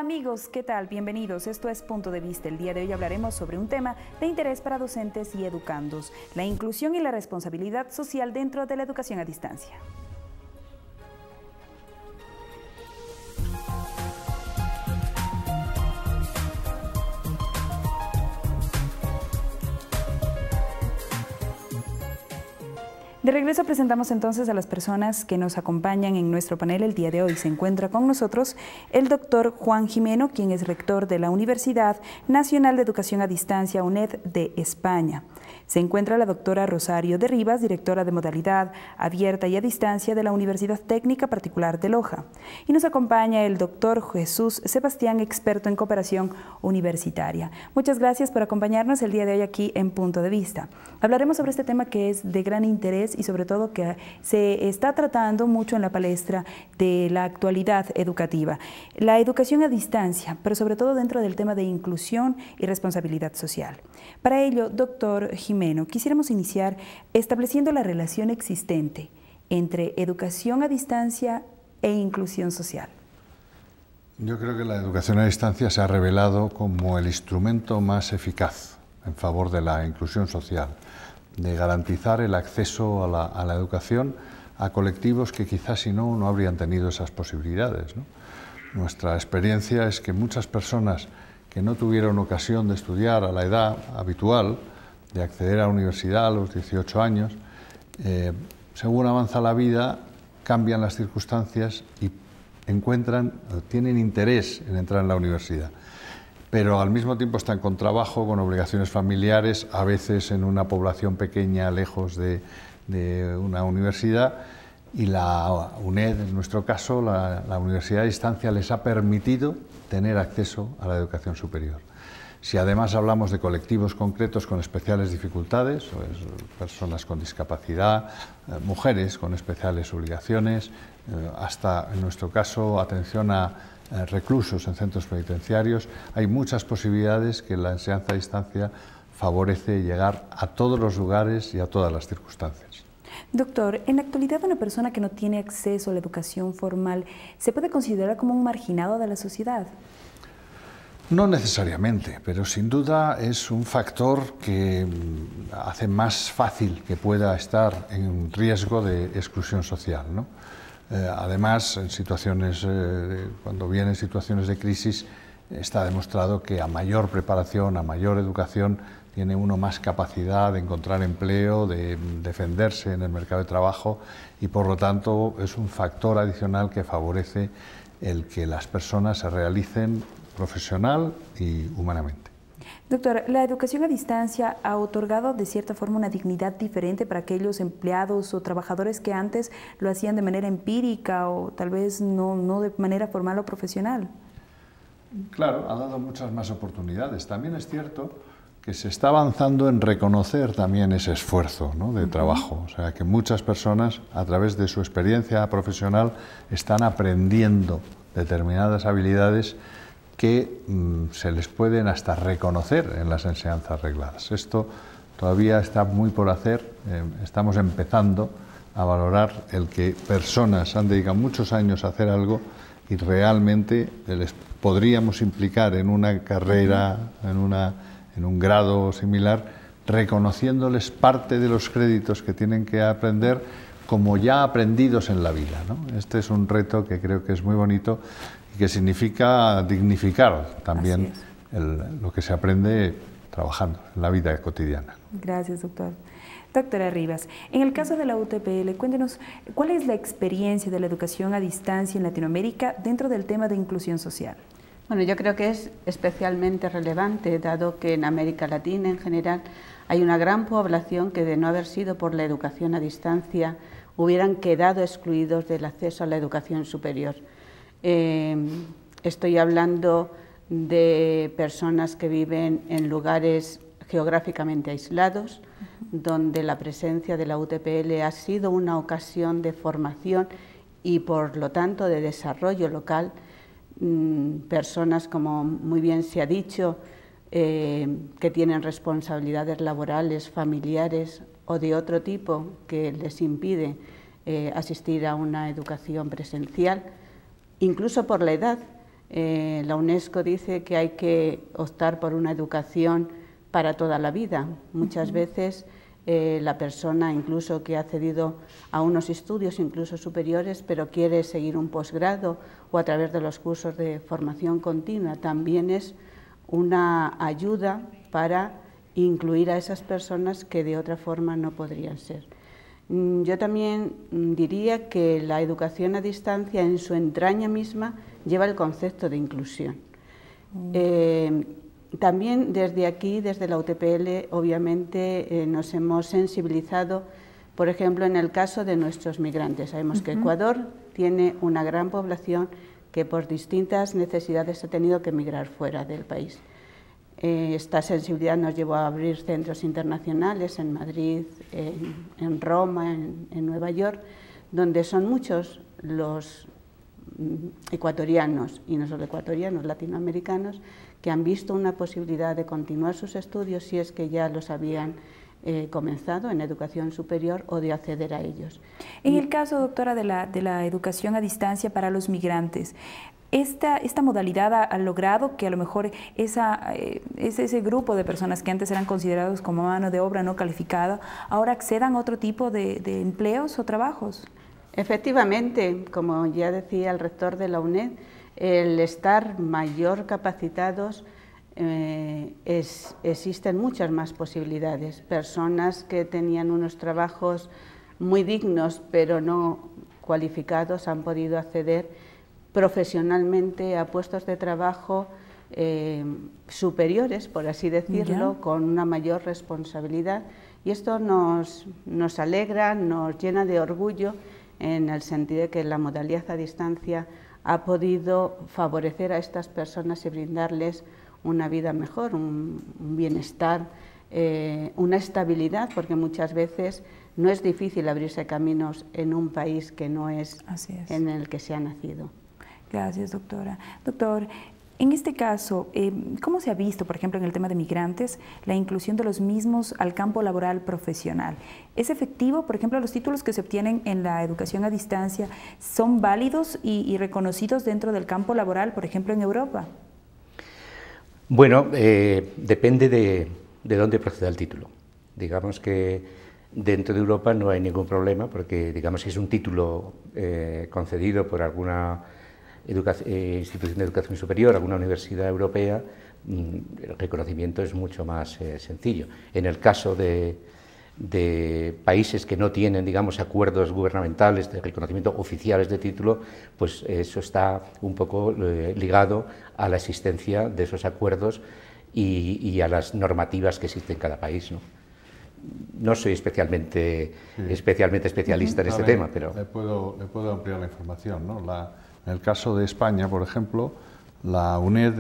Amigos, ¿qué tal? Bienvenidos. Esto es Punto de Vista. El día de hoy hablaremos sobre un tema de interés para docentes y educandos, la inclusión y la responsabilidad social dentro de la educación a distancia. De regreso presentamos entonces a las personas que nos acompañan en nuestro panel el día de hoy. Se encuentra con nosotros el doctor Juan Gimeno, quien es rector de la Universidad Nacional de Educación a Distancia, UNED de España. Se encuentra la doctora Rosario de Rivas, directora de modalidad abierta y a distancia de la Universidad Técnica Particular de Loja. Y nos acompaña el doctor Jesús Sebastián, experto en cooperación universitaria. Muchas gracias por acompañarnos el día de hoy aquí en Punto de Vista. Hablaremos sobre este tema que es de gran interés y sobre todo que se está tratando mucho en la palestra de la actualidad educativa. La educación a distancia, pero sobre todo dentro del tema de inclusión y responsabilidad social. Para ello, doctor Gimeno, quisiéramos iniciar estableciendo la relación existente entre educación a distancia e inclusión social. Yo creo que la educación a distancia se ha revelado como el instrumento más eficaz en favor de la inclusión social, de garantizar el acceso a la educación a colectivos que quizás si no habrían tenido esas posibilidades, ¿no? Nuestra experiencia es que muchas personas que no tuvieron ocasión de estudiar a la edad habitual, de acceder a la universidad a los 18 años, según avanza la vida, cambian las circunstancias y tienen interés en entrar en la universidad. Pero al mismo tiempo están con trabajo, con obligaciones familiares, a veces en una población pequeña, lejos de una universidad, y la UNED, en nuestro caso, la Universidad a Distancia, les ha permitido tener acceso a la educación superior. Si además hablamos de colectivos concretos con especiales dificultades, pues, personas con discapacidad, mujeres con especiales obligaciones, hasta en nuestro caso atención a reclusos en centros penitenciarios, hay muchas posibilidades que la enseñanza a distancia favorece llegar a todos los lugares y a todas las circunstancias. Doctor, en la actualidad una persona que no tiene acceso a la educación formal, ¿se puede considerar como un marginado de la sociedad? No necesariamente, pero sin duda es un factor que hace más fácil que pueda estar en riesgo de exclusión social, ¿no? Además, en situaciones, cuando vienen situaciones de crisis, está demostrado que a mayor preparación, a mayor educación, tiene uno más capacidad de encontrar empleo, de defenderse en el mercado de trabajo y, por lo tanto, es un factor adicional que favorece el que las personas se realicen profesional y humanamente. Doctor, ¿la educación a distancia ha otorgado de cierta forma una dignidad diferente para aquellos empleados o trabajadores que antes lo hacían de manera empírica o tal vez no de manera formal o profesional? Claro, ha dado muchas más oportunidades. También es cierto que se está avanzando en reconocer también ese esfuerzo, ¿no?, de trabajo. O sea, que muchas personas, a través de su experiencia profesional, están aprendiendo determinadas habilidades que se les pueden hasta reconocer en las enseñanzas regladas. Esto todavía está muy por hacer, estamos empezando a valorar el que personas han dedicado muchos años a hacer algo y realmente les podríamos implicar en una carrera, en un grado similar, reconociéndoles parte de los créditos que tienen que aprender como ya aprendidos en la vida, ¿no? Este es un reto que creo que es muy bonito y que significa dignificar también lo que se aprende trabajando en la vida cotidiana. Gracias, doctor. Doctora Rivas, en el caso de la UTPL, cuéntenos, ¿cuál es la experiencia de la educación a distancia en Latinoamérica dentro del tema de inclusión social? Bueno, yo creo que es especialmente relevante, dado que en América Latina en general hay una gran población que, de no haber sido por la educación a distancia, hubieran quedado excluidos del acceso a la educación superior. Estoy hablando de personas que viven en lugares geográficamente aislados, donde la presencia de la UTPL ha sido una ocasión de formación y, por lo tanto, de desarrollo local. Personas, como muy bien se ha dicho, que tienen responsabilidades laborales, familiares o de otro tipo que les impide asistir a una educación presencial, incluso por la edad. La UNESCO dice que hay que optar por una educación para toda la vida. Muchas veces la persona incluso que ha accedido a unos estudios incluso superiores, pero quiere seguir un posgrado o a través de los cursos de formación continua, también es una ayuda para incluir a esas personas que de otra forma no podrían ser. Yo también diría que la educación a distancia en su entraña misma lleva el concepto de inclusión. También desde aquí, desde la UTPL, obviamente nos hemos sensibilizado, por ejemplo, en el caso de nuestros migrantes. Sabemos que Ecuador tiene una gran población que por distintas necesidades ha tenido que emigrar fuera del país. Esta sensibilidad nos llevó a abrir centros internacionales en Madrid, en Roma, en Nueva York, donde son muchos los ecuatorianos, y no solo ecuatorianos, latinoamericanos, que han visto una posibilidad de continuar sus estudios si es que ya los habían comenzado en educación superior o de acceder a ellos. En el caso, doctora, de la educación a distancia para los migrantes, ¿esta modalidad ha logrado que a lo mejor ese grupo de personas que antes eran considerados como mano de obra no calificada, ahora accedan a otro tipo de empleos o trabajos? Efectivamente, como ya decía el rector de la UNED, el estar mayor capacitados, existen muchas más posibilidades. Personas que tenían unos trabajos muy dignos pero no cualificados han podido acceder profesionalmente a puestos de trabajo superiores, por así decirlo, con una mayor responsabilidad, y esto nos alegra, nos llena de orgullo en el sentido de que la modalidad a distancia ha podido favorecer a estas personas y brindarles una vida mejor, un bienestar, una estabilidad, porque muchas veces no es difícil abrirse caminos en un país que no es en el que se ha nacido. Gracias, doctora. Doctor, en este caso, ¿cómo se ha visto, por ejemplo, en el tema de migrantes, la inclusión de los mismos al campo laboral profesional? ¿Es efectivo? Por ejemplo, los títulos que se obtienen en la educación a distancia, ¿son válidos y reconocidos dentro del campo laboral, por ejemplo, en Europa? Bueno, depende de dónde proceda el título. Digamos que dentro de Europa no hay ningún problema, porque digamos que es un título concedido por alguna institución de educación superior, alguna universidad europea, el reconocimiento es mucho más sencillo. En el caso de países que no tienen, digamos, acuerdos gubernamentales de reconocimiento oficiales de título, pues eso está un poco ligado a la existencia de esos acuerdos y a las normativas que existen en cada país, ¿no? No soy especialmente especialista en este tema, pero... Le puedo ampliar la información, ¿no? En el caso de España, por ejemplo, la UNED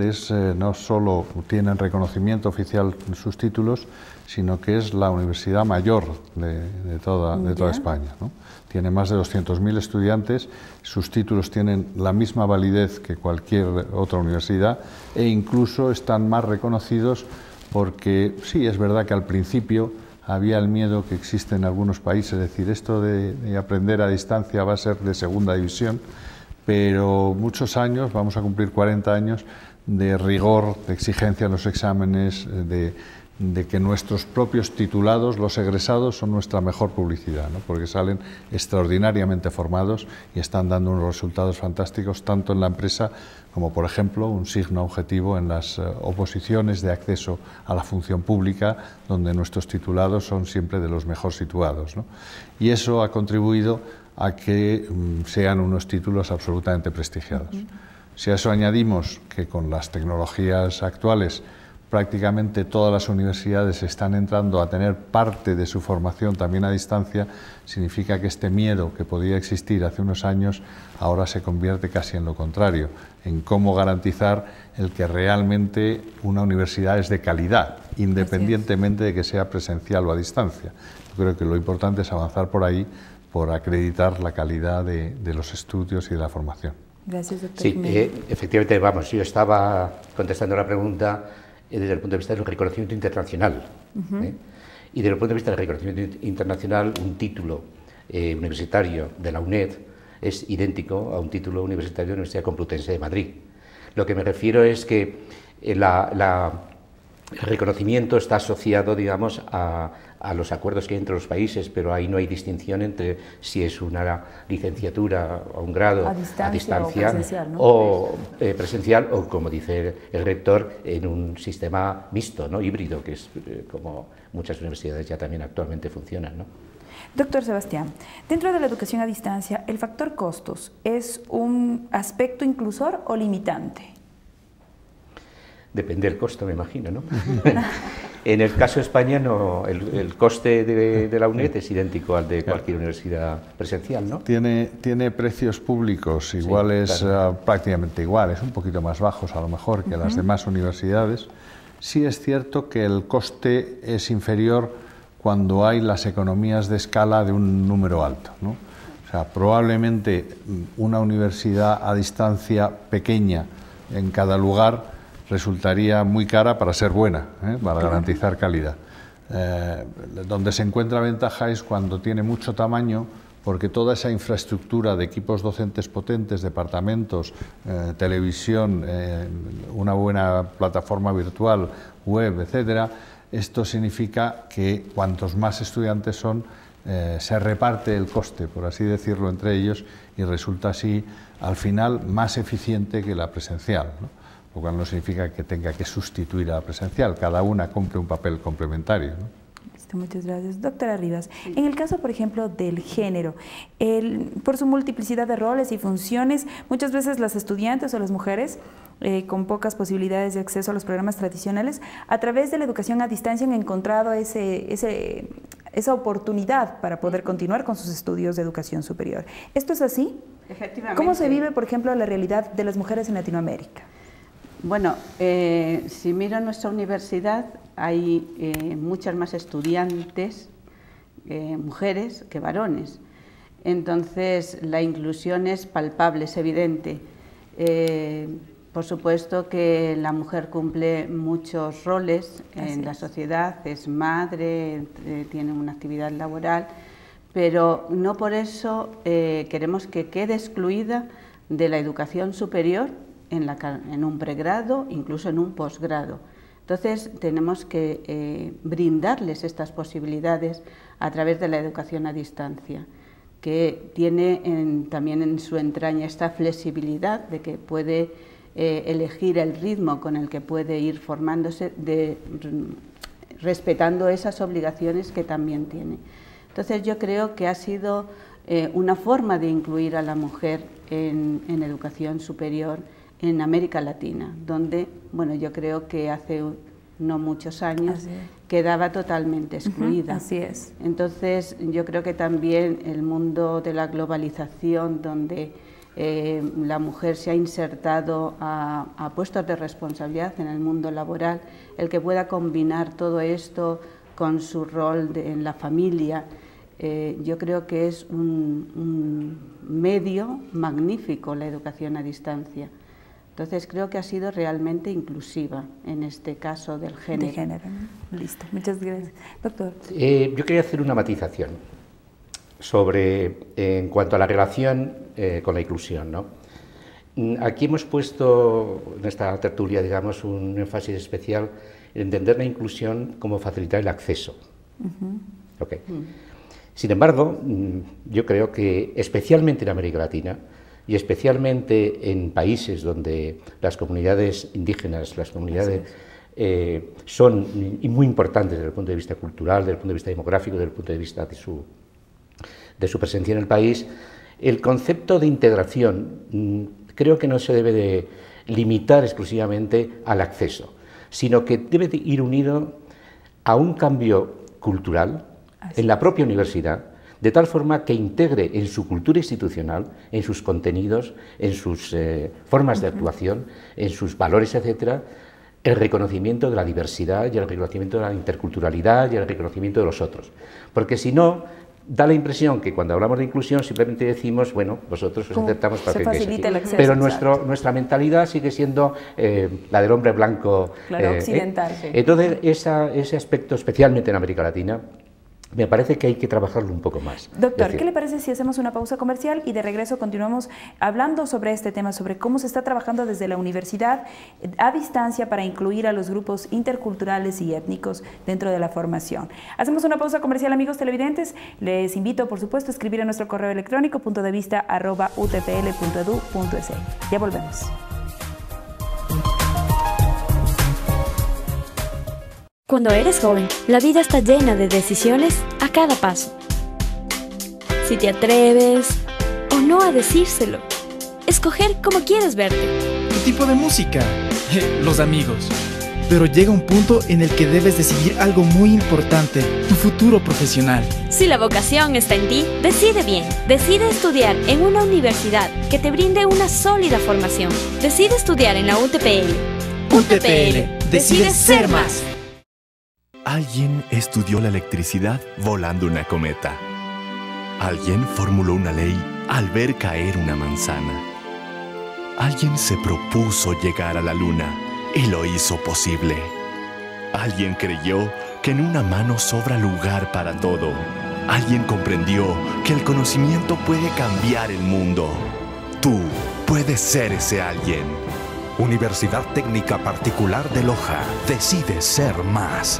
no solo tiene reconocimiento oficial en sus títulos, sino que es la universidad mayor de toda España, ¿no? Tiene más de 200.000 estudiantes, sus títulos tienen la misma validez que cualquier otra universidad e incluso están más reconocidos porque sí, es verdad que al principio había el miedo que existe en algunos países, es decir, esto de aprender a distancia va a ser de segunda división, pero muchos años, vamos a cumplir 40 años de rigor, de exigencia en los exámenes, de que nuestros propios titulados, los egresados, son nuestra mejor publicidad, ¿no? Porque salen extraordinariamente formados y están dando unos resultados fantásticos tanto en la empresa como, por ejemplo, un signo objetivo en las oposiciones de acceso a la función pública, donde nuestros titulados son siempre de los mejor situados, ¿no? Y eso ha contribuido a que sean unos títulos absolutamente prestigiados. Si a eso añadimos que con las tecnologías actuales prácticamente todas las universidades están entrando a tener parte de su formación también a distancia, significa que este miedo que podía existir hace unos años ahora se convierte casi en lo contrario, en cómo garantizar el que realmente una universidad es de calidad, independientemente de que sea presencial o a distancia. Yo creo que lo importante es avanzar por ahí, por acreditar la calidad de los estudios y de la formación. Gracias, doctor. Sí, efectivamente, vamos, yo estaba contestando la pregunta desde el punto de vista del reconocimiento internacional. Y desde el punto de vista del reconocimiento internacional, un título universitario de la UNED es idéntico a un título universitario de la Universidad Complutense de Madrid. Lo que me refiero es que el reconocimiento está asociado, digamos, a los acuerdos que hay entre los países, pero ahí no hay distinción entre si es una licenciatura o un grado a distancia o presencial, o, como dice el rector, en un sistema mixto, ¿no? Híbrido, que es como muchas universidades ya también actualmente funcionan, ¿no? Doctor Sebastián, dentro de la educación a distancia, ¿el factor costos es un aspecto inclusor o limitante? Depende del costo, me imagino, ¿no? En el caso de España, no, el coste de la UNED es idéntico al de cualquier universidad presencial, ¿no? Tiene precios públicos iguales, sí, claro, prácticamente iguales, un poquito más bajos a lo mejor que las demás universidades. Sí es cierto que el coste es inferior cuando hay las economías de escala de un número alto, ¿no? O sea, probablemente una universidad a distancia pequeña en cada lugar resultaría muy cara para ser buena, para garantizar calidad. Donde se encuentra ventaja es cuando tiene mucho tamaño, porque toda esa infraestructura de equipos docentes potentes, departamentos, televisión, una buena plataforma virtual, web, etcétera, esto significa que cuantos más estudiantes son, se reparte el coste, por así decirlo, entre ellos, y resulta así, al final, más eficiente que la presencial, ¿no? Lo cual no significa que tenga que sustituir a la presencial, cada una cumple un papel complementario, ¿no? Listo, muchas gracias. Doctora Rivas, en el caso, por ejemplo, del género, por su multiplicidad de roles y funciones, muchas veces las estudiantes o las mujeres con pocas posibilidades de acceso a los programas tradicionales, a través de la educación a distancia han encontrado esa oportunidad para poder continuar con sus estudios de educación superior. ¿Esto es así? Efectivamente. ¿Cómo se vive, por ejemplo, la realidad de las mujeres en Latinoamérica? Bueno, si miro nuestra universidad, hay muchas más estudiantes, mujeres, que varones. Entonces, la inclusión es palpable, es evidente. Por supuesto que la mujer cumple muchos roles en la sociedad, es madre, tiene una actividad laboral, pero no por eso queremos que quede excluida de la educación superior en un pregrado, incluso en un posgrado. Entonces, tenemos que brindarles estas posibilidades a través de la educación a distancia, que tiene también en su entraña esta flexibilidad de que puede elegir el ritmo con el que puede ir formándose, respetando esas obligaciones que también tiene. Entonces, yo creo que ha sido una forma de incluir a la mujer en educación superior en América Latina, donde, bueno, yo creo que hace no muchos años quedaba totalmente excluida. Así es. Entonces, yo creo que también el mundo de la globalización, donde la mujer se ha insertado a puestos de responsabilidad en el mundo laboral, el que pueda combinar todo esto con su rol en la familia, yo creo que es un medio magnífico la educación a distancia. Entonces, creo que ha sido realmente inclusiva en este caso del género. De género, ¿no? Listo, muchas gracias. Doctor. Yo quería hacer una matización en cuanto a la relación con la inclusión, ¿no? Aquí hemos puesto en esta tertulia, digamos, un énfasis especial en entender la inclusión como facilitar el acceso. Okay. Sin embargo, yo creo que especialmente en América Latina, y especialmente en países donde las comunidades indígenas, las comunidades son muy importantes desde el punto de vista cultural, desde el punto de vista demográfico, desde el punto de vista de su presencia en el país, el concepto de integración creo que no se debe de limitar exclusivamente al acceso, sino que debe de ir unido a un cambio cultural en la propia universidad, de tal forma que integre en su cultura institucional, en sus contenidos, en sus formas de actuación, en sus valores, etcétera, el reconocimiento de la diversidad y el reconocimiento de la interculturalidad y el reconocimiento de los otros. Porque si no, da la impresión que cuando hablamos de inclusión simplemente decimos, bueno, vosotros os aceptamos para que facilita el acceso, pero nuestra mentalidad sigue siendo la del hombre blanco, claro, occidental. Entonces, ese aspecto, especialmente en América Latina, me parece que hay que trabajarlo un poco más. Doctor, ¿qué le parece si hacemos una pausa comercial y de regreso continuamos hablando sobre este tema, sobre cómo se está trabajando desde la universidad a distancia para incluir a los grupos interculturales y étnicos dentro de la formación? Hacemos una pausa comercial, amigos televidentes. Les invito, por supuesto, a escribir a nuestro correo electrónico puntodevista@utpl.edu.es. Ya volvemos. Cuando eres joven, la vida está llena de decisiones a cada paso. Si te atreves o no a decírselo, escoger cómo quieres verte. Tu tipo de música, los amigos. Pero llega un punto en el que debes decidir algo muy importante, tu futuro profesional. Si la vocación está en ti, decide bien. Decide estudiar en una universidad que te brinde una sólida formación. Decide estudiar en la UTPL. UTPL, decide ser más. Alguien estudió la electricidad volando una cometa. Alguien formuló una ley al ver caer una manzana. Alguien se propuso llegar a la luna y lo hizo posible. Alguien creyó que en una mano sobra lugar para todo. Alguien comprendió que el conocimiento puede cambiar el mundo. Tú puedes ser ese alguien. Universidad Técnica Particular de Loja. Decide ser más.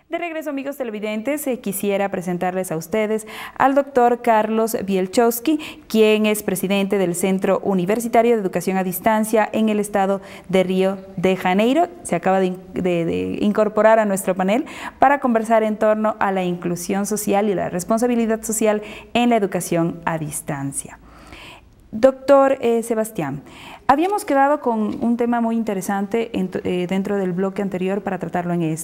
De regreso, amigos televidentes, quisiera presentarles a ustedes al doctor Carlos Bielchowski, quien es presidente del Centro Universitario de Educación a Distancia en el estado de Río de Janeiro. Se acaba de incorporar a nuestro panel para conversar en torno a la inclusión social y la responsabilidad social en la educación a distancia. Doctor Sebastián, habíamos quedado con un tema muy interesante dentro del bloque anterior para tratarlo en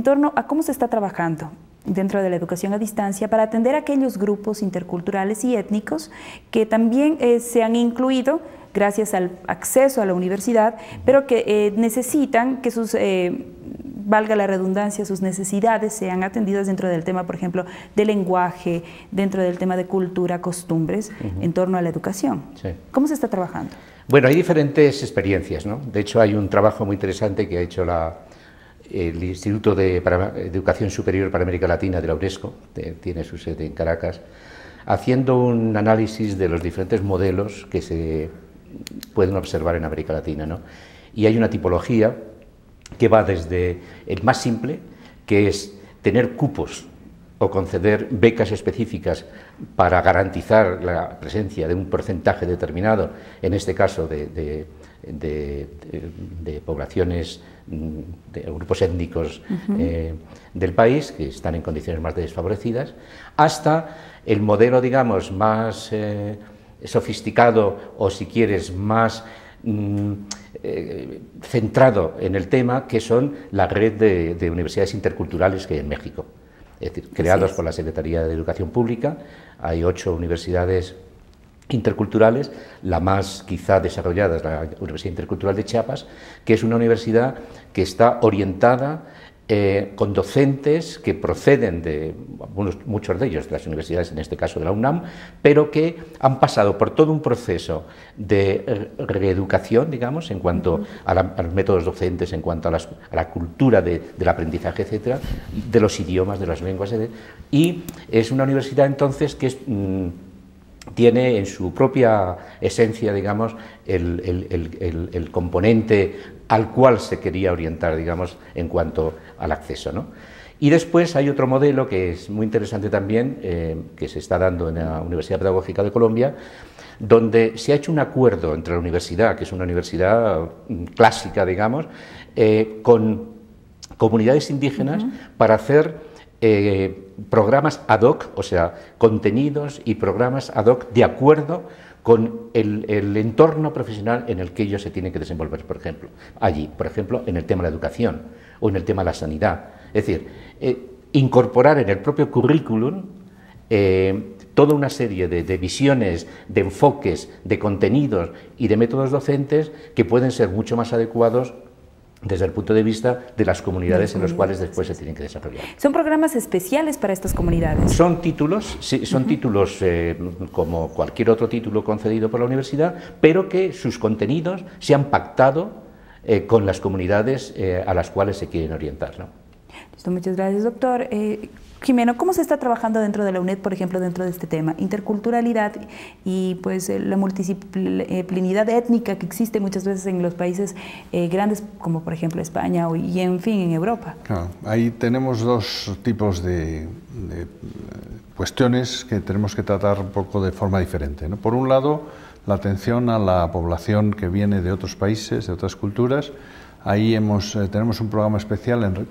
torno a cómo se está trabajando dentro de la educación a distancia para atender a aquellos grupos interculturales y étnicos que también se han incluido gracias al acceso a la universidad, pero que necesitan que sus, valga la redundancia, sus necesidades sean atendidas dentro del tema, por ejemplo, de lenguaje, dentro del tema de cultura, costumbres, en torno a la educación. Sí. ¿Cómo se está trabajando? Bueno, hay diferentes experiencias, ¿no? De hecho, hay un trabajo muy interesante que ha hecho el Instituto de Educación Superior para América Latina de la UNESCO, tiene su sede en Caracas, haciendo un análisis de los diferentes modelos que se pueden observar en América Latina, ¿no? Y hay una tipología que va desde el más simple, que es tener cupos o conceder becas específicas para garantizar la presencia de un porcentaje determinado, en este caso de poblaciones, de grupos étnicos del país que están en condiciones más desfavorecidas, hasta el modelo, digamos, más sofisticado o, si quieres, más centrado en el tema, que son la red de universidades interculturales que hay en México. Es decir, creados por la Secretaría de Educación Pública. Hay 8 universidades interculturales, la más quizá desarrollada es la Universidad Intercultural de Chiapas, que es una universidad que está orientada con docentes que proceden de, muchos de ellos, de las universidades, en este caso de la UNAM, pero que han pasado por todo un proceso de reeducación, digamos, en cuanto a los métodos docentes, en cuanto a la cultura del aprendizaje, etcétera, de los idiomas, de las lenguas, etc. Y es una universidad, entonces, que tiene en su propia esencia, digamos, el componente al cual se quería orientar, digamos, en cuanto al acceso, ¿no? Y después hay otro modelo que es muy interesante también, que se está dando en la Universidad Pedagógica de Colombia, donde se ha hecho un acuerdo entre la universidad, que es una universidad clásica, digamos, con comunidades indígenas para hacer programas ad hoc, o sea, contenidos y programas ad hoc de acuerdo con el entorno profesional en el que ellos se tienen que desenvolver, por ejemplo. Allí, por ejemplo, en el tema de la educación o en el tema de la sanidad. Es decir, incorporar en el propio currículum toda una serie de visiones, de enfoques, de contenidos y de métodos docentes que pueden ser mucho más adecuados desde el punto de vista de las comunidades en las cuales después se tienen que desarrollar. ¿Son programas especiales para estas comunidades? Son títulos, sí, son títulos como cualquier otro título concedido por la universidad, pero que sus contenidos se han pactado con las comunidades a las cuales se quieren orientar, ¿no? Listo, muchas gracias, doctor. Jimeno, ¿cómo se está trabajando dentro de la UNED, por ejemplo, dentro de este tema? Interculturalidad y pues la multidisciplinidad étnica que existe muchas veces en los países grandes, como por ejemplo España y en fin, en Europa. Claro, ahí tenemos dos tipos de cuestiones que tenemos que tratar un poco de forma diferente, ¿no? Por un lado, la atención a la población que viene de otros países, de otras culturas. Ahí tenemos un programa especial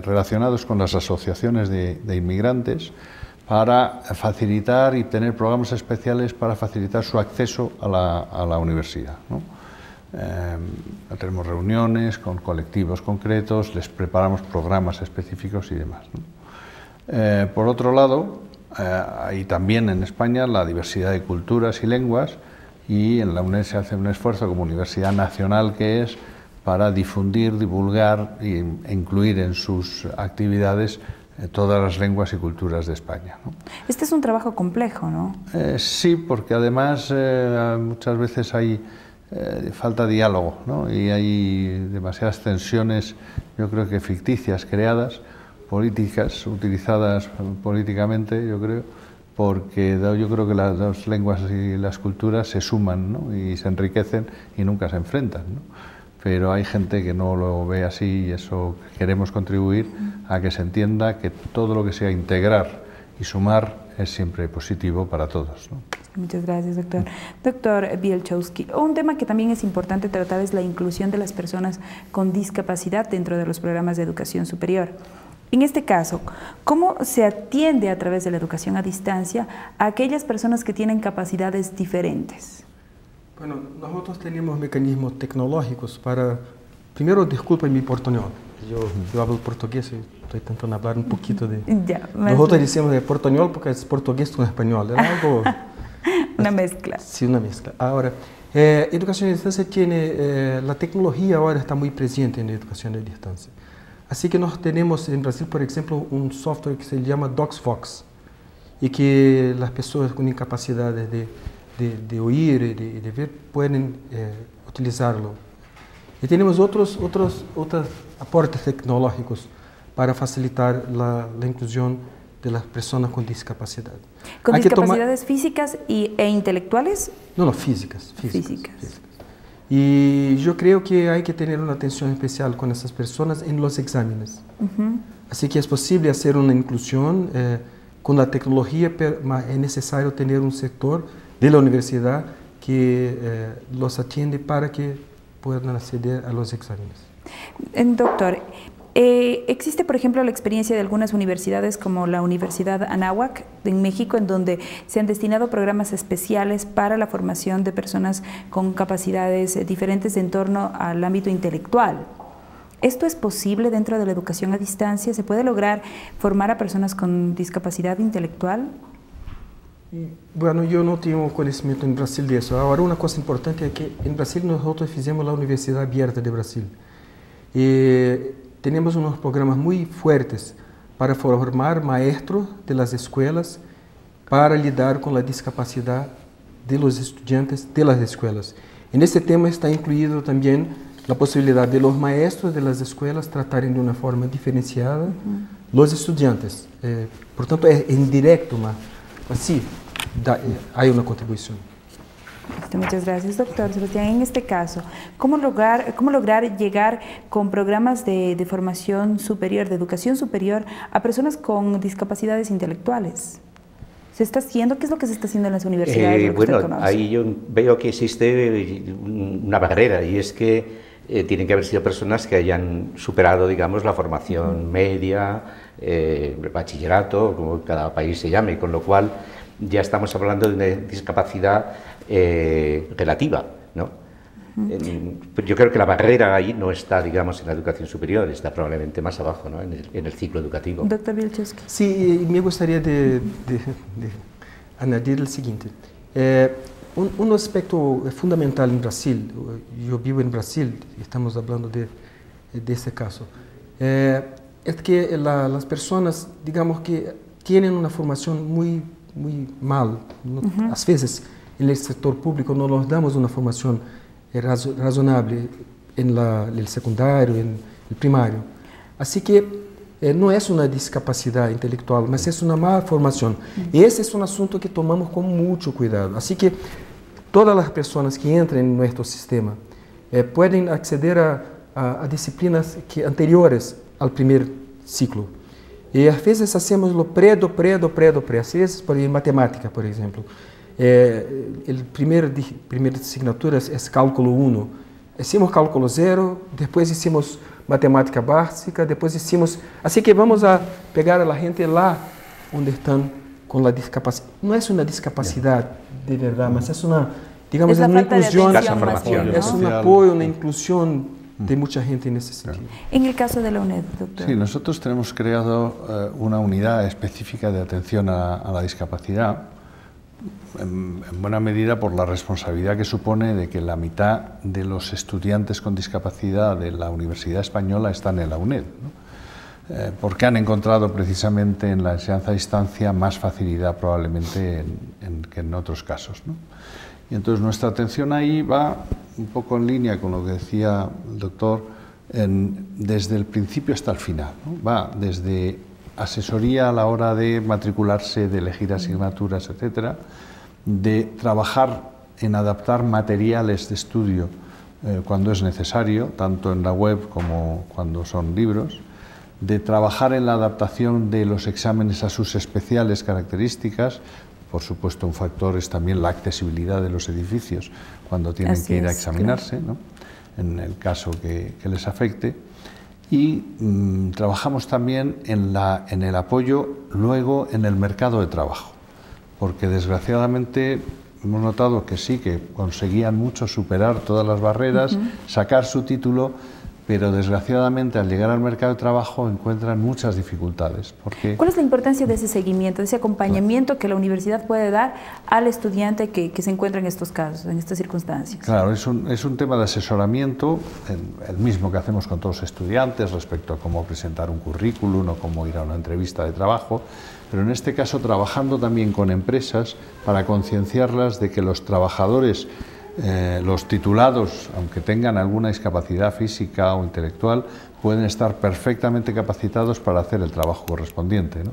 relacionados con las asociaciones de inmigrantes para facilitar y tener programas especiales para facilitar su acceso a la universidad, ¿no? Tenemos reuniones con colectivos concretos, les preparamos programas específicos y demás, ¿no? Por otro lado, hay también en España la diversidad de culturas y lenguas, y en la UNED se hace un esfuerzo como universidad nacional que es para difundir, divulgar e incluir en sus actividades todas las lenguas y culturas de España, ¿no? Este es un trabajo complejo, ¿no? Sí, porque además muchas veces hay falta de diálogo, ¿no? Y hay demasiadas tensiones, yo creo que ficticias, creadas, políticas, utilizadas políticamente, yo creo, porque yo creo que las lenguas y las culturas se suman, ¿no? Y se enriquecen y nunca se enfrentan, ¿no? Pero hay gente que no lo ve así, y eso queremos contribuir a que se entienda que todo lo que sea integrar y sumar es siempre positivo para todos, ¿no? Muchas gracias, doctor. Doctor Bielczewski, un tema que también es importante tratar es la inclusión de las personas con discapacidad dentro de los programas de educación superior. En este caso, ¿cómo se atiende a través de la educación a distancia a aquellas personas que tienen capacidades diferentes? Bueno, nosotros tenemos mecanismos tecnológicos para... Primero, disculpen mi portuñol. Yo hablo portugués y estoy intentando hablar un poquito de... Nosotros decimos de portuñol porque es portugués con español. Es algo... Una mezcla. Sí, una mezcla. Ahora, educación a distancia tiene... la tecnología ahora está muy presente en la educación a distancia. Así que nós tenemos en Brasil, por ejemplo, un software que se llama DocsVox y que las personas con incapacidades de oír y de ver pueden utilizarlo. Y tenemos otros aportes tecnológicos para facilitar la inclusión de las personas con discapacidad. ¿Con discapacidades físicas e intelectuales? No, físicas. Y yo creo que hay que tener una atención especial con esas personas en los exámenes. Así que es posible hacer una inclusión con la tecnología, pero es necesario tener un sector de la universidad que los atiende para que puedan acceder a los exámenes. Doctor, existe, por ejemplo, la experiencia de algunas universidades como la Universidad Anáhuac en México, en donde se han destinado programas especiales para la formación de personas con capacidades diferentes en torno al ámbito intelectual. ¿Esto es posible dentro de la educación a distancia? ¿Se puede lograr formar a personas con discapacidad intelectual? Bueno, yo no tengo conocimiento en Brasil de eso. Ahora, una cosa importante es que en Brasil nosotros hicimos la Universidad Abierta de Brasil. Tenemos unos programas muy fuertes para formar maestros de las escuelas para lidar con la discapacidad de los estudiantes de las escuelas. En este tema está incluido también la posibilidad de los maestros de las escuelas tratarem de una forma diferenciada los estudiantes. Por tanto, es indirecto, mas sí, hay una contribución. Muchas gracias, doctor Sebastián. En este caso, ¿cómo lograr llegar con programas de formación superior, de educación superior, a personas con discapacidades intelectuales? ¿Se está haciendo? ¿Qué es lo que se está haciendo en las universidades? Bueno, ahí yo veo que existe una barrera, y es que tienen que haber sido personas que hayan superado, digamos, la formación media, bachillerato, como cada país se llame, con lo cual ya estamos hablando de una discapacidad relativa, ¿no? Yo creo que la barrera ahí no está, digamos, en la educación superior, está probablemente más abajo, ¿no? en el ciclo educativo. Doctor Bielczewski. Sí, me gustaría de añadir el siguiente. Un aspecto fundamental en Brasil, yo vivo en Brasil, estamos hablando de de este caso. Es que las personas, digamos que tienen una formación muy mal. A veces en el sector público no nos damos una formación razonable en el secundario, en el primario. Así que no es una discapacidad intelectual, mas es una mala formación. Y ese es un asunto que tomamos con mucho cuidado. Así que todas las personas que entran en nuestro sistema pueden acceder a disciplinas anteriores al primer ciclo. Y a veces hacemos lo pré. Así es en matemática, por ejemplo. El primer asignatura es cálculo 1. Hicimos cálculo 0, después hicimos matemática básica, después hicimos... Así que vamos a pegar a la gente lá donde están con la discapacidad. No es una discapacidad de verdad, mas es una, digamos, es una inclusión, ¿no? Es un apoyo, una inclusión de mucha gente en ese sentido. En el caso de la UNED, doctor. Sí, nosotros tenemos creado una unidad específica de atención a la discapacidad, en buena medida por la responsabilidad que supone de que la mitad de los estudiantes con discapacidad de la Universidad Española están en la UNED, ¿no? Porque han encontrado precisamente en la enseñanza a distancia más facilidad probablemente que en otros casos, ¿no? Y entonces nuestra atención ahí va un poco en línea con lo que decía el doctor, desde el principio hasta el final, ¿no? Va desde asesoría a la hora de matricularse, de elegir asignaturas, etcétera, de trabajar en adaptar materiales de estudio cuando es necesario, tanto en la web como cuando son libros, de trabajar en la adaptación de los exámenes a sus especiales características. Por supuesto, un factor es también la accesibilidad de los edificios cuando tienen que ir a examinarse, ¿no? En el caso que les afecte. Y trabajamos también en el apoyo luego en el mercado de trabajo, porque desgraciadamente hemos notado que sí, que conseguían mucho superar todas las barreras, sacar su título, pero desgraciadamente al llegar al mercado de trabajo encuentran muchas dificultades. Porque ¿cuál es la importancia de ese seguimiento, de ese acompañamiento que la universidad puede dar al estudiante que se encuentra en estos casos, en estas circunstancias? Claro, es un tema de asesoramiento, el mismo que hacemos con todos los estudiantes respecto a cómo presentar un currículum o cómo ir a una entrevista de trabajo, pero en este caso trabajando también con empresas para concienciarlas de que los trabajadores, los titulados, aunque tengan alguna discapacidad física o intelectual, pueden estar perfectamente capacitados para hacer el trabajo correspondiente, ¿no?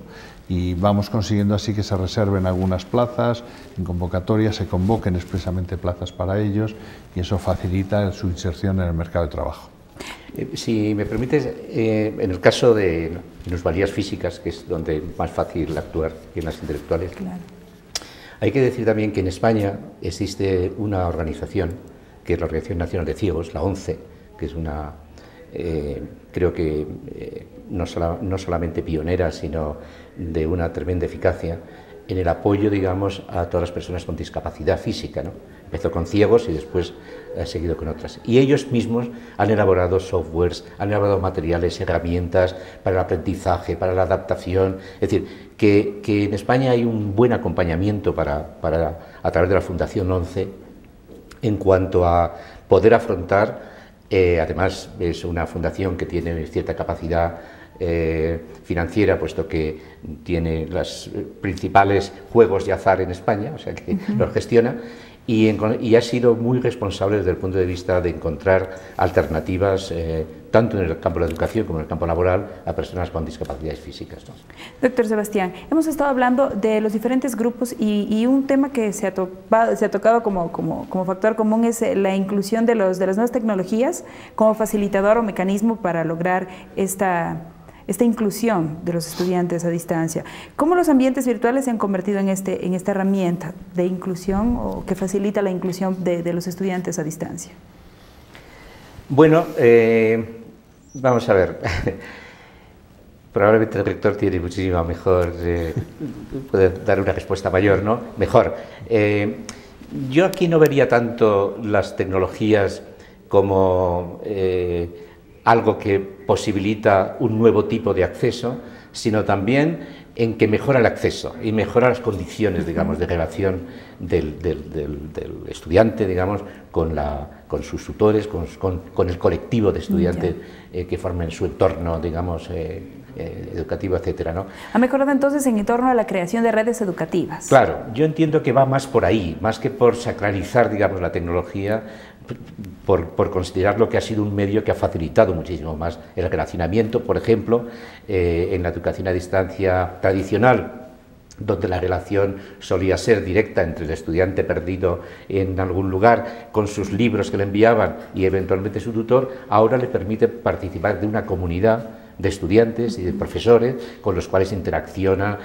Y vamos consiguiendo así que se reserven algunas plazas, en convocatoria se convoquen expresamente plazas para ellos y eso facilita su inserción en el mercado de trabajo. Si me permites, en el caso de minusvalías físicas, que es donde es más fácil actuar que en las intelectuales, claro. Hay que decir también que en España existe una organización, que es la Organización Nacional de Ciegos, la ONCE, que es una, creo que no solamente pionera, sino de una tremenda eficacia en el apoyo, digamos, a todas las personas con discapacidad física, ¿no? Empezó con ciegos y después ha seguido con otras. Y ellos mismos han elaborado softwares, han elaborado materiales, herramientas para el aprendizaje, para la adaptación. Es decir, que en España hay un buen acompañamiento a través de la Fundación ONCE en cuanto a poder afrontar, además es una fundación que tiene cierta capacidad financiera, puesto que tiene los principales juegos de azar en España, o sea que los gestiona, y ha sido muy responsable desde el punto de vista de encontrar alternativas, tanto en el campo de la educación como en el campo laboral, a personas con discapacidades físicas, ¿no? Doctor Sebastián, hemos estado hablando de los diferentes grupos y un tema que se ha tocado como factor común es la inclusión de las nuevas tecnologías como facilitador o mecanismo para lograr esta inclusión de los estudiantes a distancia. ¿Cómo los ambientes virtuales se han convertido en esta herramienta de inclusión o que facilita la inclusión de los estudiantes a distancia? Bueno, vamos a ver. Probablemente el rector tiene muchísimo mejor, puede dar una respuesta mayor, ¿no? Mejor. Yo aquí no vería tanto las tecnologías como algo que posibilita un nuevo tipo de acceso, sino también en que mejora el acceso y mejora las condiciones, digamos, de relación del estudiante, digamos, con sus tutores, con el colectivo de estudiantes que forman su entorno, digamos, educativo, etcétera, ¿no? Ha mejorado entonces en torno a la creación de redes educativas. Claro, yo entiendo que va más por ahí, más que por sacralizar, digamos, la tecnología, por considerarlo que ha sido un medio que ha facilitado muchísimo más el relacionamiento, por ejemplo, en la educación a distancia tradicional, donde la relación solía ser directa entre el estudiante perdido en algún lugar con sus libros que le enviaban y eventualmente su tutor, ahora le permite participar de una comunidad de estudiantes y de profesores con los cuales interacciona,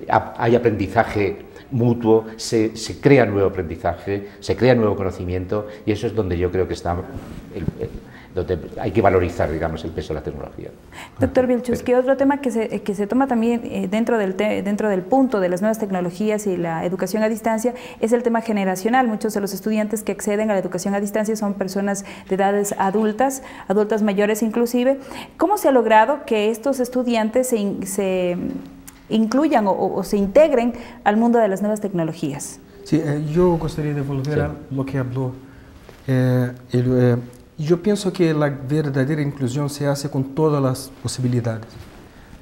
hay aprendizaje mutuo, se crea nuevo aprendizaje, se crea nuevo conocimiento, y eso es donde yo creo que está donde hay que valorizar, digamos, el peso de la tecnología. Doctor Vilchowski, otro tema que se toma también dentro del punto de las nuevas tecnologías y la educación a distancia es el tema generacional. Muchos de los estudiantes que acceden a la educación a distancia son personas de edades adultas mayores inclusive. ¿Cómo se ha logrado que estos estudiantes se incluyan o se integren al mundo de las nuevas tecnologías? Sí, yo gustaría de volver a lo que habló. Yo pienso que la verdadera inclusión se hace con todas las posibilidades.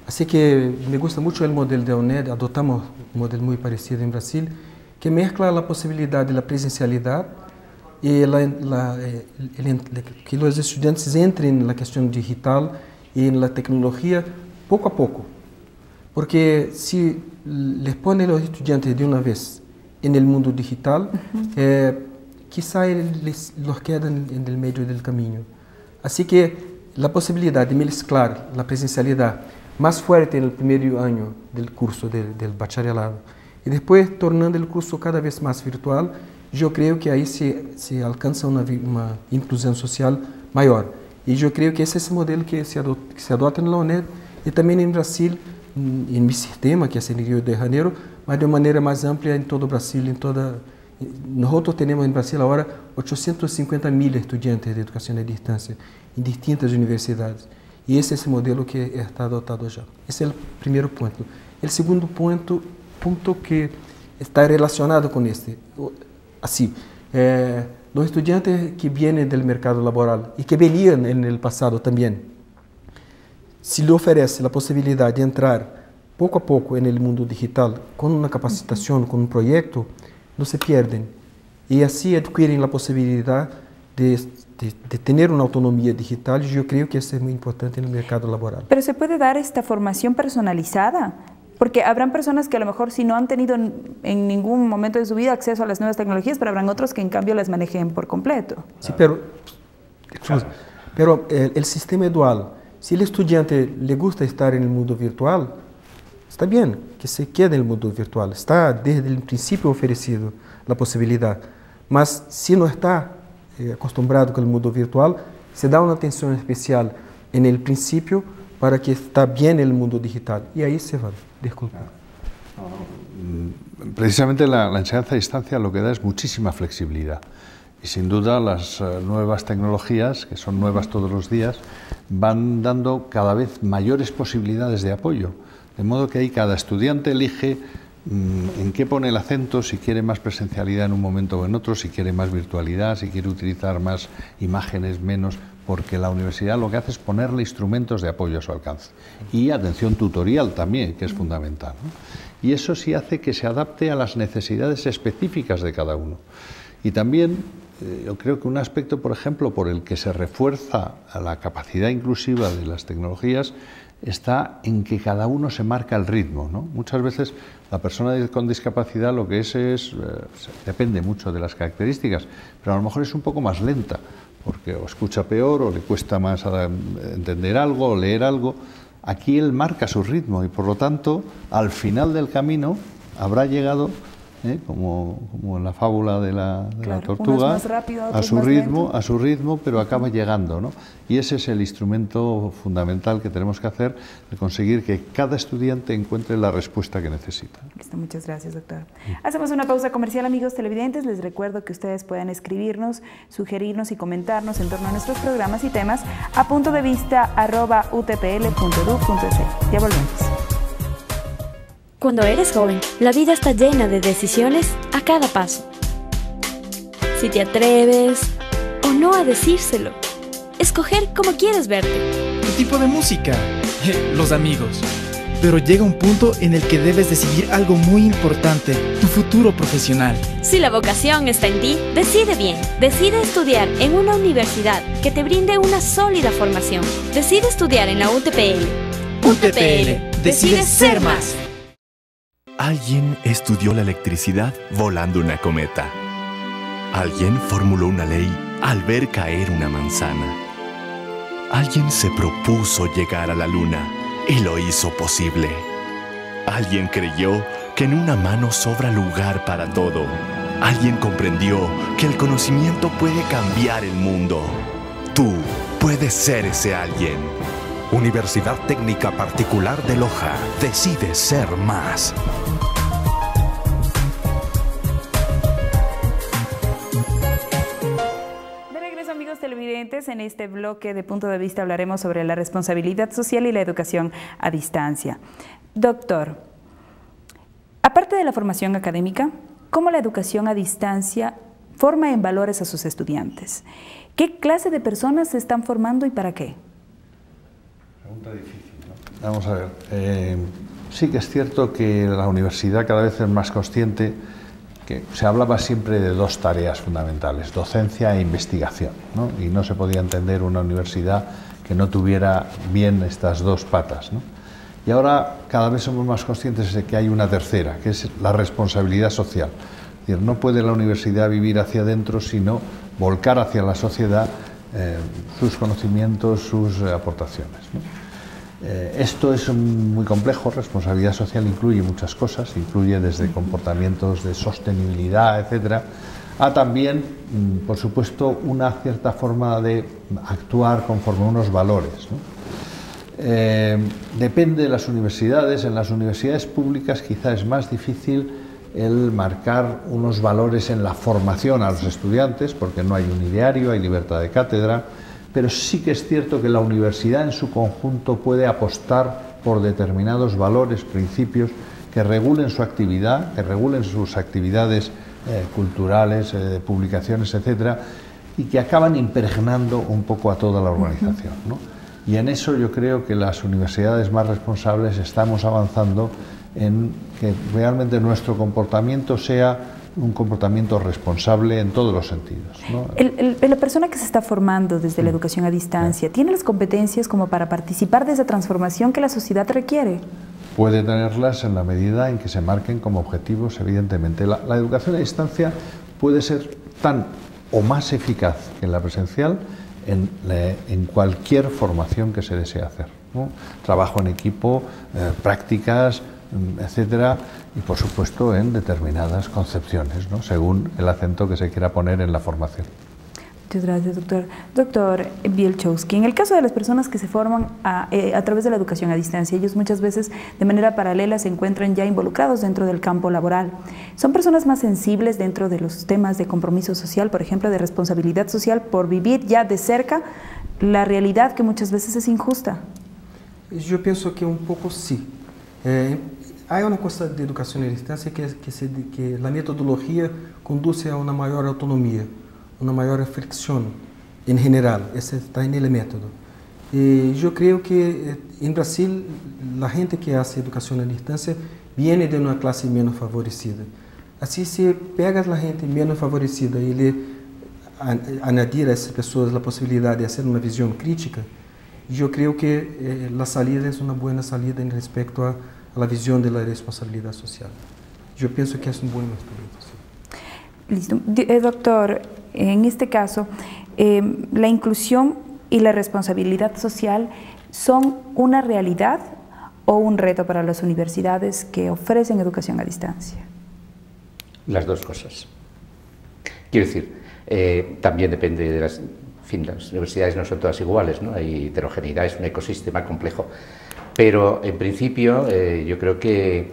Así que me gusta mucho el modelo de UNED, adoptamos un modelo muy parecido en Brasil, que mezcla la posibilidad de la presencialidad y que los estudiantes entren en la cuestión digital y en la tecnología poco a poco. Porque si les pone a los estudiantes de una vez en el mundo digital, quizá los quedan en el medio del camino. Así que la posibilidad de mezclar la presencialidad más fuerte en el primer año del curso del bachillerato y después tornando el curso cada vez más virtual, yo creo que ahí se alcanza una inclusión social mayor. Y yo creo que ese es el modelo que se adopta en la UNED y también en Brasil, en mi sistema, que es en Río de Janeiro, mas de manera más amplia en todo Brasil, Nosotros tenemos en Brasil ahora 850.000 estudiantes de educación a distancia en distintas universidades. Y ese es el modelo que está adoptado ya. Ese es el primer punto. El segundo punto que está relacionado con este. Así, los estudiantes que vienen del mercado laboral y que venían en el pasado también, si le ofrece la posibilidad de entrar poco a poco en el mundo digital con una capacitación, con un proyecto, no se pierden y así adquieren la posibilidad de tener una autonomía digital. Yo creo que eso es muy importante en el mercado laboral. Pero ¿se puede dar esta formación personalizada? Porque habrán personas que a lo mejor si no han tenido en ningún momento de su vida acceso a las nuevas tecnologías, pero habrán otros que en cambio las manejen por completo. Sí, pero el sistema es dual. Si el estudiante le gusta estar en el mundo virtual, está bien que se quede en el mundo virtual, está desde el principio ofrecido la posibilidad, mas si no está acostumbrado con el mundo virtual, se da una atención especial en el principio para que está bien en el mundo digital y ahí se va. Disculpa. Precisamente la enseñanza a distancia lo que da es muchísima flexibilidad. Y sin duda las nuevas tecnologías, que son nuevas todos los días, van dando cada vez mayores posibilidades de apoyo. De modo que ahí cada estudiante elige en qué pone el acento, si quiere más presencialidad en un momento o en otro, si quiere más virtualidad, si quiere utilizar más imágenes, menos, porque la universidad lo que hace es ponerle instrumentos de apoyo a su alcance. Y atención tutorial también, que es fundamental, ¿no? Y eso sí hace que se adapte a las necesidades específicas de cada uno. Y también yo creo que un aspecto, por ejemplo, por el que se refuerza la capacidad inclusiva de las tecnologías está en que cada uno se marca el ritmo, ¿no? Muchas veces la persona con discapacidad lo que es depende mucho de las características, pero a lo mejor es un poco más lenta, porque o escucha peor o le cuesta más entender algo o leer algo. Aquí él marca su ritmo y por lo tanto al final del camino habrá llegado como en la fábula de la tortuga, más rápido, a su ritmo, pero acaba llegando, ¿no? Y ese es el instrumento fundamental que tenemos que hacer, de conseguir que cada estudiante encuentre la respuesta que necesita. Listo, muchas gracias, doctor. Hacemos una pausa comercial, amigos televidentes. Les recuerdo que ustedes pueden escribirnos, sugerirnos y comentarnos en torno a nuestros programas y temas a puntodevista@utpl.edu.es. Ya volvemos. Cuando eres joven, la vida está llena de decisiones a cada paso. Si te atreves o no a decírselo, escoger cómo quieres verte. Tu tipo de música, los amigos. Pero llega un punto en el que debes decidir algo muy importante, tu futuro profesional. Si la vocación está en ti, decide bien. Decide estudiar en una universidad que te brinde una sólida formación. Decide estudiar en la UTPL. UTPL, decide ser más. Alguien estudió la electricidad volando una cometa. Alguien formuló una ley al ver caer una manzana. Alguien se propuso llegar a la luna y lo hizo posible. Alguien creyó que en una mano sobra lugar para todo. Alguien comprendió que el conocimiento puede cambiar el mundo. Tú puedes ser ese alguien. Universidad Técnica Particular de Loja. Decide ser más. De regreso, amigos televidentes, en este bloque de Punto de Vista hablaremos sobre la responsabilidad social y la educación a distancia. Doctor, aparte de la formación académica, ¿cómo la educación a distancia forma en valores a sus estudiantes? ¿Qué clase de personas se están formando y para qué? Pregunta difícil, ¿no? Vamos a ver. Sí que es cierto que la universidad cada vez es más consciente que se hablaba siempre de dos tareas fundamentales, docencia e investigación, ¿no? Y no se podía entender una universidad que no tuviera bien estas dos patas, ¿no? Y ahora cada vez somos más conscientes de que hay una tercera, que es la responsabilidad social. Es decir, no puede la universidad vivir hacia adentro, sino volcar hacia la sociedad sus conocimientos, sus aportaciones, ¿no? Esto es muy complejo. Responsabilidad social incluye muchas cosas, incluye desde comportamientos de sostenibilidad, etcétera, a también, por supuesto, una cierta forma de actuar conforme a unos valores, ¿no? Depende de las universidades. En las universidades públicas quizá es más difícil el marcar unos valores en la formación a los estudiantes, porque no hay un ideario, hay libertad de cátedra, pero sí que es cierto que la universidad en su conjunto puede apostar por determinados valores, principios que regulen su actividad, que regulen sus actividades culturales, de publicaciones, etcétera, y que acaban impregnando un poco a toda la organización, ¿no? Y en eso yo creo que las universidades más responsables estamos avanzando en que realmente nuestro comportamiento sea un comportamiento responsable en todos los sentidos, ¿no? La persona que se está formando desde la educación a distancia, ¿tiene las competencias como para participar de esa transformación que la sociedad requiere? Puede tenerlas en la medida en que se marquen como objetivos, evidentemente. La educación a distancia puede ser tan o más eficaz que la presencial en cualquier formación que se desee hacer, ¿no? Trabajo en equipo, prácticas, etcétera, y por supuesto en determinadas concepciones, ¿no? Según el acento que se quiera poner en la formación. Muchas gracias, doctor. Doctor Bielchowski, en el caso de las personas que se forman a través de la educación a distancia, ellos muchas veces de manera paralela se encuentran ya involucrados dentro del campo laboral. ¿Son personas más sensibles dentro de los temas de compromiso social, por ejemplo, de responsabilidad social, por vivir ya de cerca la realidad que muchas veces es injusta? Yo pienso que un poco sí. Hay una cosa de educación a distancia que la metodología conduce a una mayor autonomía, una mayor fricción en general. Ese está en el método. Yo creo que en Brasil la gente que hace educación a distancia viene de una clase menos favorecida. Así, si pegas la gente menos favorecida y le añadir a esas personas la posibilidad de hacer una visión crítica, yo creo que la salida es una buena salida en respecto a la visión de la responsabilidad social. Yo pienso que es un buen instrumento. Sí. Listo. Doctor, en este caso, ¿la inclusión y la responsabilidad social son una realidad o un reto para las universidades que ofrecen educación a distancia? las dos cosas. Quiero decir, también depende de las... En fin, las universidades no son todas iguales, ¿no? Hay heterogeneidad, es un ecosistema complejo. Pero, en principio, yo creo que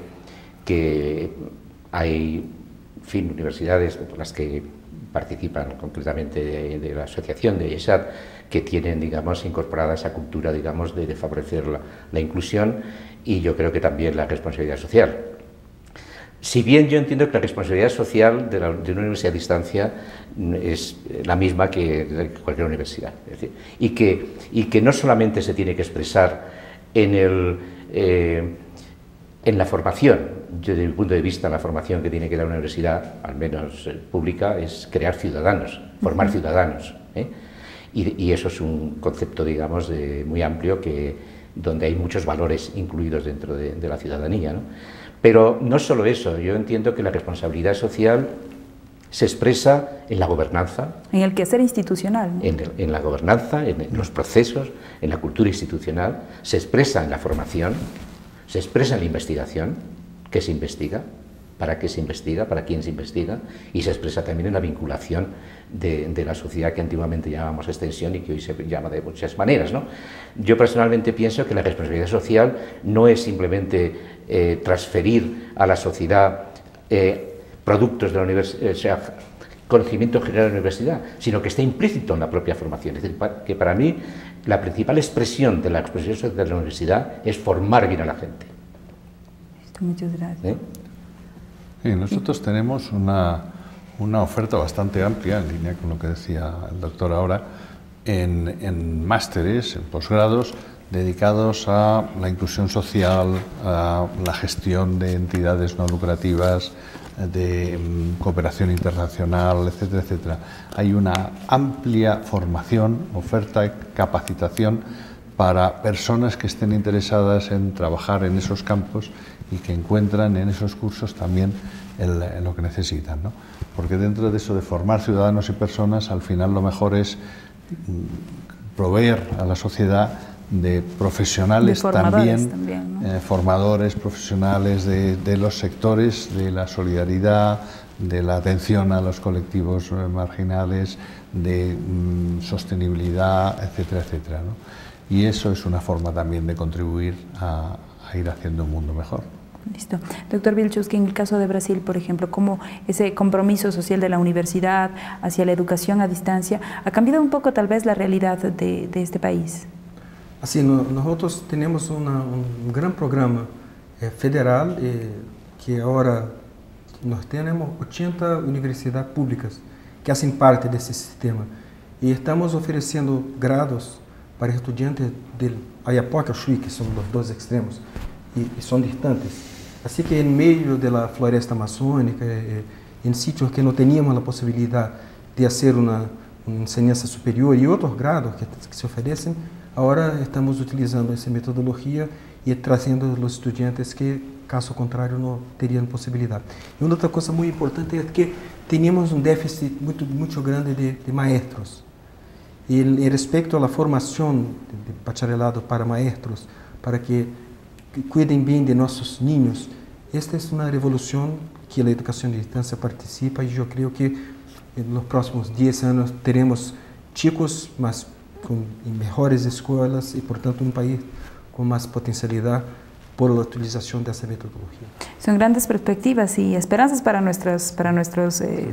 hay, en fin, universidades, las que participan concretamente de la asociación de IESAD, que tienen, digamos, incorporada esa cultura, digamos, de favorecer la inclusión, y yo creo que también la responsabilidad social. Si bien yo entiendo que la responsabilidad social de una universidad a distancia es la misma que de cualquier universidad, es decir, y que no solamente se tiene que expresar en la formación. Yo, desde mi punto de vista, la formación que tiene que dar una universidad, al menos pública, es crear ciudadanos, formar ciudadanos, ¿eh? Y eso es un concepto, digamos, muy amplio, donde hay muchos valores incluidos dentro de la ciudadanía, ¿no? Pero no solo eso, yo entiendo que la responsabilidad social se expresa en la gobernanza. En el quehacer institucional, ¿no? En la gobernanza, en los procesos, en la cultura institucional, se expresa en la formación, se expresa en la investigación, qué se investiga, para qué se investiga, para quién se investiga, y se expresa también en la vinculación de la sociedad que antiguamente llamábamos extensión y que hoy se llama de muchas maneras, ¿no? Yo personalmente pienso que la responsabilidad social no es simplemente transferir a la sociedad productos de la universidad, o sea, conocimiento general de la universidad, sino que está implícito en la propia formación. Es decir, que para mí la principal expresión de la expresión social de la universidad es formar bien a la gente. Muchas gracias. Sí, nosotros tenemos una oferta bastante amplia, en línea con lo que decía el doctor ahora, en másteres, en posgrados, dedicados a la inclusión social, a la gestión de entidades no lucrativas, de cooperación internacional, etcétera, etcétera. Hay una amplia formación, oferta, capacitación para personas que estén interesadas en trabajar en esos campos y que encuentran en esos cursos también lo que necesitan, ¿no? Porque dentro de eso de formar ciudadanos y personas, al final lo mejor es proveer a la sociedad de profesionales también, ¿no? Formadores profesionales de los sectores de la solidaridad, de la atención a los colectivos marginales, de sostenibilidad, etcétera, etcétera, ¿no? Y eso es una forma también de contribuir a ir haciendo un mundo mejor. Listo. Doctor Wilczewski, en el caso de Brasil, por ejemplo, ¿cómo ese compromiso social de la universidad hacia la educación a distancia ha cambiado un poco tal vez la realidad de este país? Así, nosotros tenemos un gran programa federal que ahora nos tenemos 80 universidades públicas que hacen parte de ese sistema y estamos ofreciendo grados para estudiantes del Oiapoque ao Chuí, que son los dos extremos y son distantes. Así que en medio de la floresta amazónica, en sitios que no teníamos la posibilidad de hacer una enseñanza superior y otros grados que se ofrecen, ahora estamos utilizando esa metodología y trayendo los estudiantes que, caso contrario, no terían posibilidad. Y una otra cosa muy importante es que teníamos un déficit muy grande de maestros. Y respecto a la formación de bacharelado para maestros, para que cuiden bien de nuestros niños, esta es una revolución que la educación de distancia participa y yo creo que en los próximos 10 años teremos chicos en mejores escuelas y por tanto un país con más potencialidad por la utilización de esa metodología. Son grandes perspectivas y esperanzas para nuestras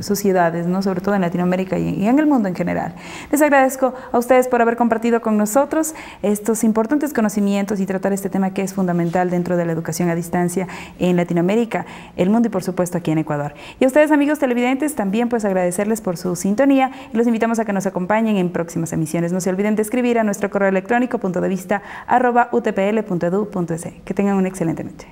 sociedades, ¿no? Sobre todo en Latinoamérica y en el mundo en general. Les agradezco a ustedes por haber compartido con nosotros estos importantes conocimientos y tratar este tema que es fundamental dentro de la educación a distancia en Latinoamérica, el mundo y por supuesto aquí en Ecuador. Y a ustedes, amigos televidentes, también pues agradecerles por su sintonía y los invitamos a que nos acompañen en próximas emisiones. No se olviden de escribir a nuestro correo electrónico puntodeVista@utpl.edu.es. Que tengan una excelente noche.